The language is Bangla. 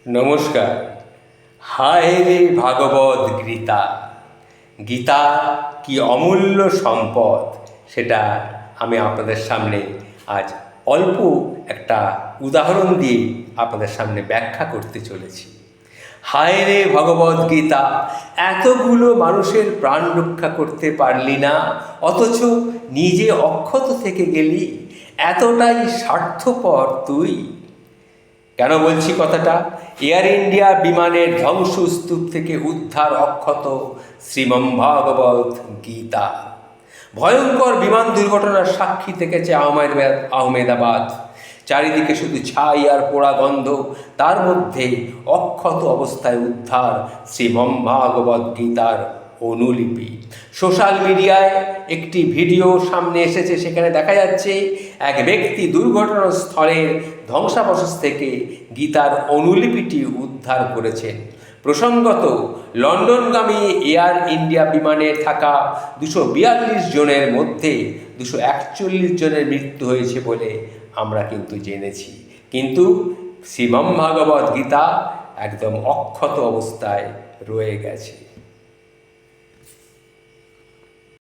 নমস্কার। হায় রে ভাগবত গীতা, গীতা কি অমূল্য সম্পদ, সেটা আমি আপনাদের সামনে আজ অল্প একটা উদাহরণ দিয়ে আপনাদের সামনে ব্যাখ্যা করতে চলেছি। হায় রে ভগবত গীতা, এতগুলো মানুষের প্রাণ রক্ষা করতে পারলি না, অথচ নিজে অক্ষত থেকে গেলি। এতটাই স্বার্থপর তুই। কেন বলছি কথাটা? এয়ার ইন্ডিয়া বিমানের ধ্বংসস্তূপ থেকে উদ্ধার অক্ষত শ্রীমদ্ভাগবত গীতা। ভয়ঙ্কর বিমান দুর্ঘটনার সাক্ষী থেকেছে আহমেদাবাদ। চারিদিকে শুধু ছাই আর পোড়া গন্ধ, তার মধ্যে অক্ষত অবস্থায় উদ্ধার শ্রীমদ্ভাগবত গীতার অনুলিপি। সোশ্যাল মিডিয়ায় একটি ভিডিও সামনে এসেছে, সেখানে দেখা যাচ্ছে এক ব্যক্তি দুর্ঘটনাস্থলের ধ্বংসাবশেষ থেকে গীতার অনুলিপিটি উদ্ধার করেছেন। প্রসঙ্গত, লন্ডনগামী এয়ার ইন্ডিয়া বিমানে থাকা 242 জনের মধ্যে 241 জনের মৃত্যু হয়েছে বলে আমরা কিন্তু জেনেছি, কিন্তু শ্রীমদ্ভাগবত গীতা একদম অক্ষত অবস্থায় রয়ে গেছে।